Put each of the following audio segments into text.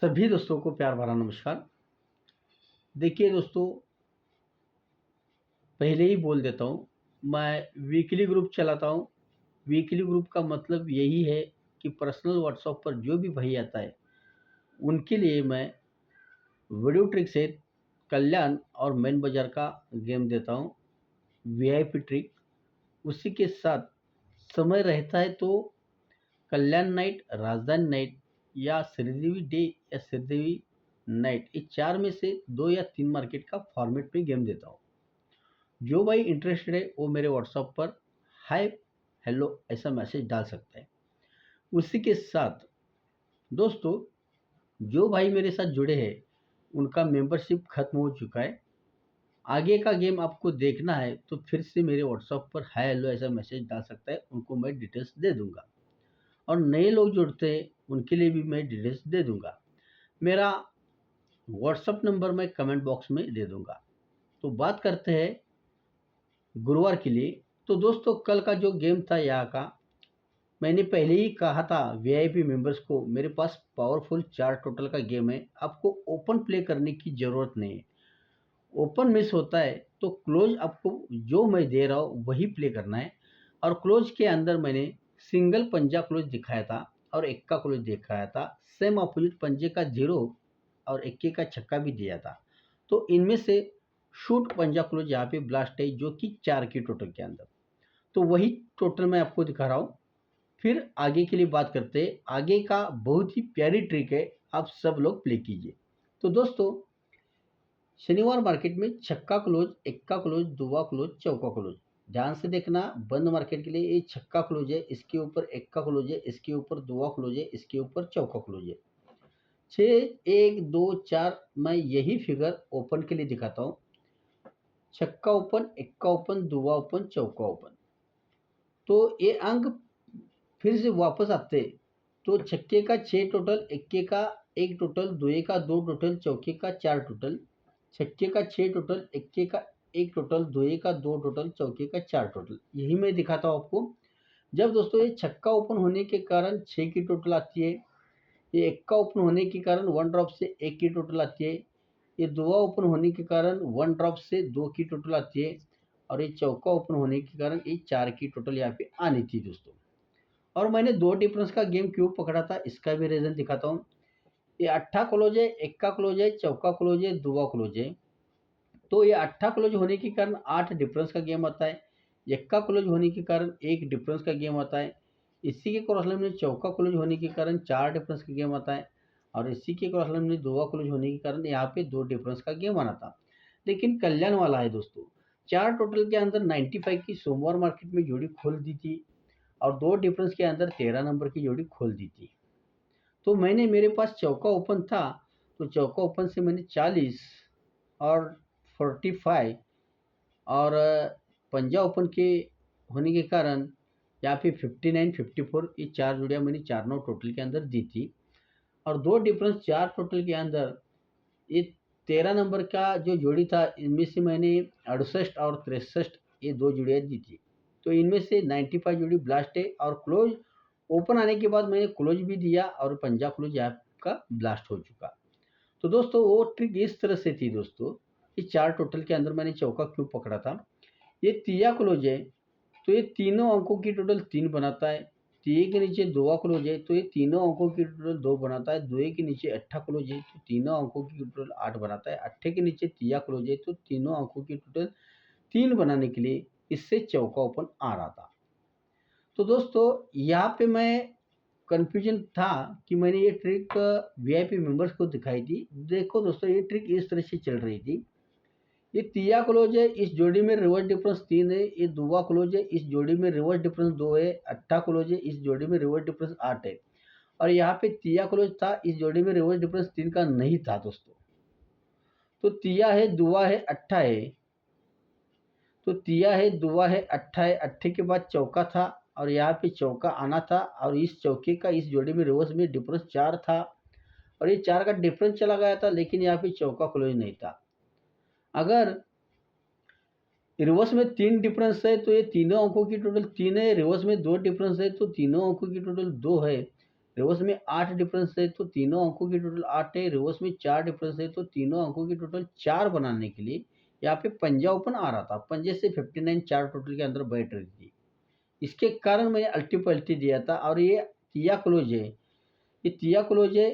सभी दोस्तों को प्यार भरा नमस्कार। देखिए दोस्तों, पहले ही बोल देता हूँ, मैं वीकली ग्रुप चलाता हूँ। वीकली ग्रुप का मतलब यही है कि पर्सनल व्हाट्सएप पर जो भी भाई आता है, उनके लिए मैं वीडियो ट्रिक से कल्याण और मेन बाज़ार का गेम देता हूँ, वीआईपी ट्रिक। उसी के साथ समय रहता है तो कल्याण नाइट, राजधानी नाइट या श्रीदेवी डे या श्रीदेवी नाइट, ये 4 में से 2 या 3 मार्केट का फॉर्मेट में गेम देता हूँ। जो भाई इंटरेस्टेड है वो मेरे व्हाट्सएप पर हाय हेलो ऐसा मैसेज डाल सकता है। उसी के साथ दोस्तों, जो भाई मेरे साथ जुड़े हैं उनका मेंबरशिप खत्म हो चुका है। आगे का गेम आपको देखना है तो फिर से मेरे व्हाट्सएप पर हाय हेलो ऐसा मैसेज डाल सकता है, उनको मैं डिटेल्स दे दूंगा। और नए लोग जुड़ते हैं उनके लिए भी मैं डिटेल्स दे दूंगा। मेरा व्हाट्सएप नंबर मैं कमेंट बॉक्स में दे दूंगा। तो बात करते हैं गुरुवार के लिए। तो दोस्तों, कल का जो गेम था यहाँ का, मैंने पहले ही कहा था वीआईपी मेंबर्स को, मेरे पास पावरफुल 4 टोटल का गेम है, आपको ओपन प्ले करने की ज़रूरत नहीं है। ओपन मिस होता है तो क्लोज आपको जो मैं दे रहा हूँ वही प्ले करना है। और क्लोज के अंदर मैंने सिंगल पंजा क्लोज दिखाया था और एक्का क्लोज दिखाया था। सेम अपोजिट पंजे का जीरो और एक्के का छक्का भी दिया था। तो इनमें से शूट पंजा क्लोज यहाँ पे ब्लास्ट है, जो कि 4 की टोटल के अंदर। तो वही टोटल मैं आपको दिखा रहा हूँ। फिर आगे के लिए बात करते हैं। आगे का बहुत ही प्यारी ट्रिक है, आप सब लोग प्ले कीजिए। तो दोस्तों, शनिवार मार्केट में छक्का क्लोज, एक्का क्लोज, दुआ क्लोज, चौका क्लोज। ध्यान से देखना, बंद मार्केट के लिए ये छक्का क्लोज है, इसके ऊपर एक्का क्लोज है, इसके ऊपर दुआ क्लोज है, इसके ऊपर चौका क्लोज है। 6 1 2 4 मैं यही फिगर ओपन के लिए दिखाता हूँ। छक्का ओपन, एक्का ओपन, दुआ ओपन, चौका ओपन। तो ये अंक फिर से वापस आते तो छक्के का 6 टोटल, एक्के का 1 टोटल, दुए का 2 टोटल, चौके का 4 टोटल। छक्के का 6 टोटल, एक्के का 1 टोटल, दुए का 2 टोटल, चौके का 4 टोटल। यही मैं दिखाता हूँ आपको। जब दोस्तों ये छक्का ओपन होने के कारण 6 की टोटल आती है, ये एक्का ओपन होने के कारण 1 ड्रॉप से 1 की टोटल आती है, ये दुआ ओपन होने के कारण 1 ड्रॉप से 2 की टोटल आती है, और ये चौका ओपन होने के कारण ये 4 की टोटल यहाँ पे आनी थी दोस्तों। और मैंने 2 डिफरेंस का गेम क्यों पकड़ा था इसका भी रीज़न दिखाता हूँ। ये अट्ठा क्लोज है, एक्का क्लोज है, चौका क्लोज है, दुआ क्लोज है। तो ये अट्ठा क्लोज होने के कारण 8 डिफरेंस का गेम आता है। एक्का क्लोज होने के कारण 1 डिफरेंस का गेम आता है। इसी के क्रॉस लाइन में चौका क्लोज होने के कारण 4 डिफरेंस का गेम आता है। और इसी के क्रॉस लाइन में दुआ क्लोज होने के कारण यहाँ पे 2 डिफरेंस का गेम आना था। लेकिन कल्याण वाला है दोस्तों, 4 टोटल के अंदर 95 की सोमवार मार्केट में जोड़ी खोल दी थी और 2 डिफरेंस के अंदर 13 नंबर की जोड़ी खोल दी थी। तो मैंने, मेरे पास चौका ओपन था, तो चौका ओपन से मैंने 40 और 45 और पंजा ओपन के होने के कारण यहाँ पे 59 54 ये 4 जोड़ियाँ मैंने 4 9 टोटल के अंदर दी थी। और 2 डिफरेंस 4 टोटल के अंदर ये 13 नंबर का जो जोड़ी था, इनमें से मैंने 68 और 63 ये 2 जोड़ियाँ दी थी। तो इनमें से 95 जोड़ी ब्लास्ट है, और क्लोज ओपन आने के बाद मैंने क्लोज भी दिया और पंजा क्लोज यहाँ का ब्लास्ट हो चुका। तो दोस्तों, वो ट्रिक इस तरह से थी दोस्तों। ये 4 टोटल के अंदर मैंने चौका क्यों पकड़ा था। ये तिया क्लोज है, तो ये तीनों अंकों की टोटल 3 बनाता है। तिये के नीचे दुआ क्लोज है, तो ये तीनों अंकों की टोटल 2 बनाता है। दुए के नीचे अट्ठा क्लोज है, तो तीनों अंकों की टोटल 8 बनाता है। अट्ठे के नीचे तिया क्लोज है, तो तीनों अंकों की टोटल 3 बनाने के लिए इससे चौका ओपन आ रहा था। तो दोस्तों, यहाँ पे मैं कन्फ्यूजन था कि मैंने ये ट्रिक वीआईपी मेंबर्स को दिखाई थी। देखो दोस्तों, ये ट्रिक इस तरह से चल रही थी। ये तिया क्लोज है, इस जोड़ी में रिवर्स डिफरेंस 3 है। ये दुआ क्लोज है, इस जोड़ी में रिवर्स डिफरेंस 2 है। अट्ठा क्लोज है, इस जोड़ी में रिवर्स डिफरेंस 8 है। और यहाँ पे तिया क्लोज था, इस जोड़ी में रिवर्स डिफरेंस 3 का नहीं था दोस्तों। तो तिया है, दुआ है, अट्ठा है। तो तिया है, दुआ है, अट्ठा है। अट्ठे के बाद चौका था और यहाँ पे चौका आना था, और इस चौके का इस जोड़ी में रिवर्स में डिफरेंस 4 था, और ये 4 का डिफरेंस चला गया था, लेकिन यहाँ पे चौका क्लोज नहीं था। अगर रिवर्स में 3 डिफरेंस है तो ये तीनों अंकों की टोटल 3 है। रिवर्स में 2 डिफरेंस है तो तीनों अंकों की टोटल 2 है। रिवर्स में 8 डिफरेंस है तो तीनों अंकों की टोटल 8 है, रिवर्स में 4 डिफरेंस है तो तीनों अंकों की टोटल 4 बनाने के लिए यहाँ पे पंजा ओपन आ रहा था। पंजे से 59 चार टोटल के अंदर बैठ रही थी। इसके कारण मैंने अल्टी पल्टी दिया था और ये तिया क्लोज है। ये तिया क्लोज है,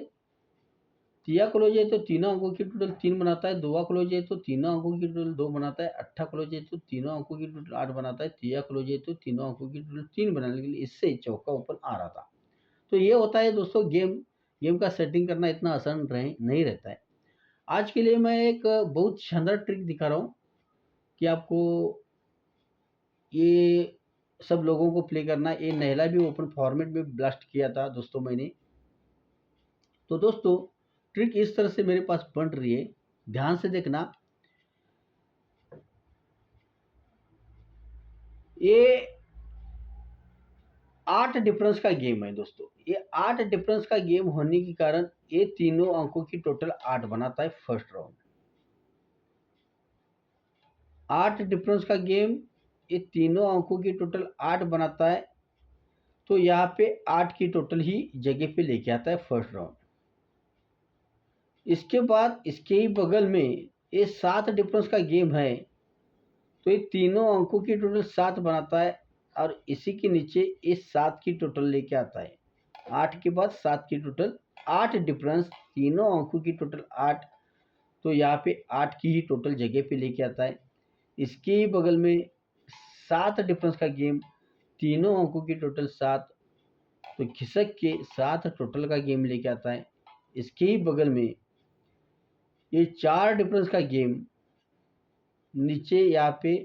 तिया क्लोज है तो तीनों अंकों की टोटल 3 बनाता है। दुआ क्लोज है तो तीनों अंकों की टोटल 2 बनाता है। अट्ठा क्लोज है तो तीनों अंकों की टोटल 8 बनाता है। तिया क्लोज है तो तीनों अंकों की टोटल 3 बनाने के लिए इससे चौका ओपन आ रहा था। तो ये होता है दोस्तों गेम का सेटिंग करना इतना आसान नहीं रहता है। आज के लिए मैं एक बहुत शानदार ट्रिक दिखा रहा हूँ कि आपको ये सब लोगों को प्ले करना है। ये नहला भी ओपन फॉर्मेट में ब्लास्ट किया था दोस्तों मैंने। तो दोस्तों ट्रिक इस तरह से मेरे पास बन रही है, ध्यान से देखना। ये 8 डिफरेंस का गेम है दोस्तों। ये 8 डिफरेंस का गेम होने के कारण ये तीनों अंकों की टोटल 8 बनाता है फर्स्ट राउंड। 8 डिफरेंस का गेम ये तीनों अंकों की टोटल 8 बनाता है। तो यहाँ पे 8 की टोटल ही जगह पे लेके आता है फर्स्ट राउंड। इसके बाद इसके ही बगल में ये 7 डिफरेंस का गेम है। तो ये तीनों अंकों की टोटल 7 बनाता है और इसी के नीचे ये 7 की टोटल लेके आता है। 8 के बाद 7 की टोटल 8 डिफरेंस, तीनों अंकों की टोटल 8। तो यहाँ पे 8 की ही टोटल जगह पे लेके आता है। इसके ही बगल में 7 डिफरेंस का गेम, तीनों अंकों की टोटल 7। तो खिसक के 7 टोटल का गेम लेके आता है। इसके ही बगल में ये 4 डिफरेंस का गेम, नीचे यहाँ पे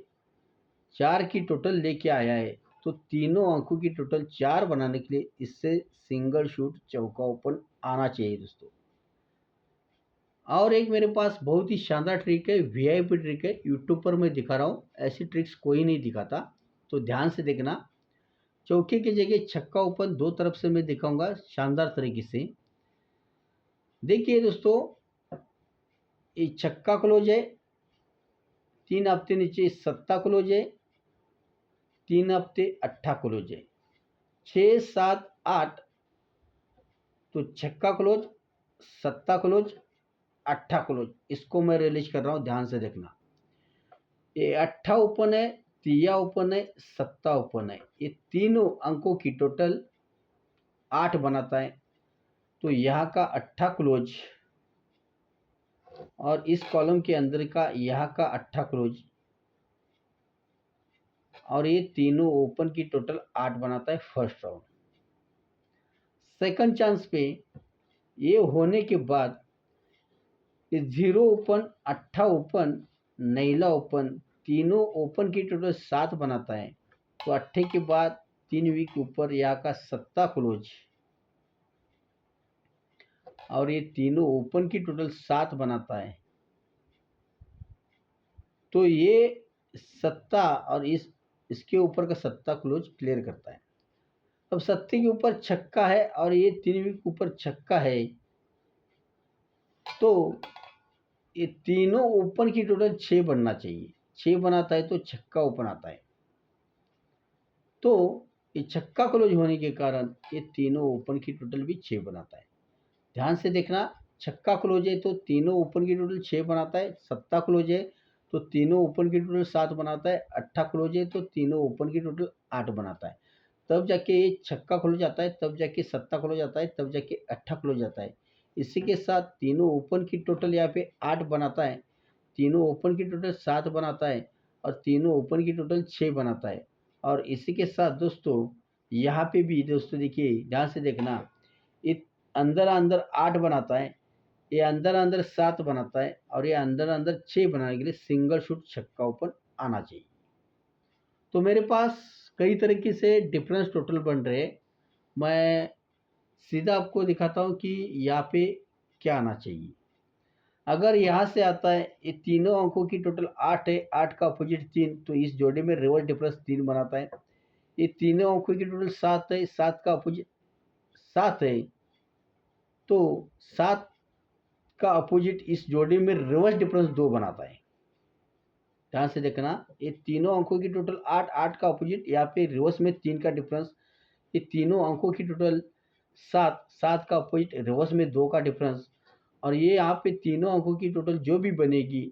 4 की टोटल लेके आया है। तो तीनों अंकों की टोटल 4 बनाने के लिए इससे सिंगल शूट चौका ओपन आना चाहिए दोस्तों। और एक मेरे पास बहुत ही शानदार ट्रिक है, वीआईपी ट्रिक है, यूट्यूब पर मैं दिखा रहा हूँ। ऐसी ट्रिक्स कोई नहीं दिखाता, तो ध्यान से देखना। चौके की जगह छक्का ओपन दो तरफ से मैं दिखाऊंगा शानदार तरीके से। देखिए दोस्तों, ये छक्का क्लोज है, 3 हफ्ते नीचे सत्ता क्लोज है, 3 हफ्ते अट्ठा क्लोज है, 6 7 8। तो छक्का क्लोज, सत्ता क्लोज, अट्ठा क्लोज, इसको मैं रिलीज कर रहा हूँ, ध्यान से देखना। ये अट्ठा ओपन है, तिया ओपन है, सत्ता ओपन है। ये तीनों अंकों की टोटल 8 बनाता है। तो यहाँ का अट्ठा क्लोज और इस कॉलम के अंदर का यहाँ का अट्ठा क्लोज और ये तीनों ओपन की टोटल 8 बनाता है फर्स्ट राउंड। सेकंड चांस पे ये होने के बाद ये 0 ओपन, अट्ठा ओपन, नैला ओपन, तीनों ओपन की टोटल 7 बनाता है। तो अट्ठे के बाद 3 वीक ऊपर यहाँ का सत्ता क्लोज और ये तीनों ओपन की टोटल 7 बनाता है। तो ये सत्ता और इसके ऊपर का सत्ता क्लोज क्लियर करता है। अब सत्ते के ऊपर छक्का है और ये 3 वीक ऊपर छक्का है। तो ये तीनों ओपन की टोटल 6 बनना चाहिए। 6 बनाता है तो छक्का ओपन आता है। तो ये छक्का क्लोज होने के कारण ये तीनों ओपन की टोटल भी 6 बनाता है। ध्यान से देखना, छक्का क्लोज है तो तीनों ओपन की टोटल 6 बनाता है। सत्ता क्लोज है तो तीनों ओपन की टोटल 7 बनाता है। अट्ठा क्लोज है तो तीनों ओपन की टोटल 8 बनाता है। तब जाके ये छक्का क्लोज आता है, तब जाके सत्ता क्लोज आता है, तब जाके अट्ठा क्लोज आता है। इसी के साथ तीनों ओपन की टोटल यहाँ पे 8 बनाता है, तीनों ओपन की टोटल 7 बनाता है और तीनों ओपन की टोटल 6 बनाता है। और इसी के साथ दोस्तों यहाँ पे भी दोस्तों देखिए, ध्यान से देखना, ये अंदर अंदर 8 बनाता है, ये अंदर अंदर 7 बनाता है और ये अंदर अंदर 6 बनाने के लिए सिंगल शूट छक्का ओपन आना चाहिए। तो मेरे पास कई तरीके से डिफरेंस टोटल बन रहे हैं। मैं सीधा आपको दिखाता हूँ कि यहाँ पे क्या आना चाहिए। अगर यहाँ से आता है, ये तीनों अंकों की टोटल 8 है, 8 का अपोजिट 3, तो इस जोड़े में रिवर्स डिफरेंस 3 बनाता है। ये तीनों अंकों की टोटल 7 है, 7 का अपोजिट 7 है, तो 7 का अपोजिट इस जोड़े में रिवर्स डिफरेंस 2 बनाता है। ध्यान से देखना, ये तीनों अंकों की टोटल 8, 8 का अपोजिट यहाँ पे रिवर्स में 3 का डिफरेंस, ये तीनों अंकों की टोटल 7, 7 का अपोजिट रिवर्स में 2 का डिफरेंस, और ये यहाँ पे तीनों अंकों की टोटल जो भी बनेगी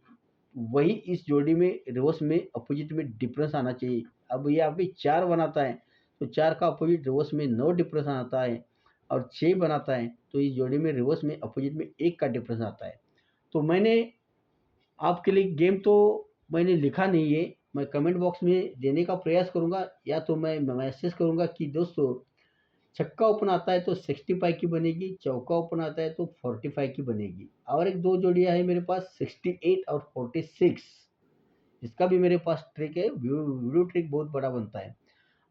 वही इस जोड़ी में रिवर्स में अपोजिट में डिफरेंस आना चाहिए। अब ये यहाँ पे 4 बनाता है तो 4 का अपोजिट रिवर्स में 9 डिफरेंस आता है, और 6 बनाता है तो इस जोड़ी में रिवर्स में अपोजिट में 1 का डिफरेंस आता है। तो मैंने आपके लिए गेम तो मैंने लिखा नहीं है, मैं कमेंट बॉक्स में देने का प्रयास करूँगा, या तो मैं मैसेज करूँगा कि दोस्तों छक्का ओपन आता है तो 65 की बनेगी, चौका ओपन आता है तो 45 की बनेगी। और एक दो जोड़ियां है मेरे पास 68 और 46, इसका भी मेरे पास ट्रिक है। वीडियो ट्रिक बहुत बड़ा बनता है।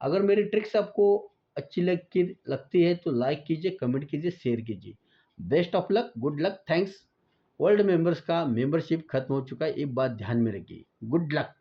अगर मेरी ट्रिक्स आपको अच्छी लगती है तो लाइक कीजिए, कमेंट कीजिए, शेयर कीजिए। Best of luck, good luck, thanks. World members का मेंबरशिप खत्म हो चुका है, एक बात ध्यान में रखिए। Good luck.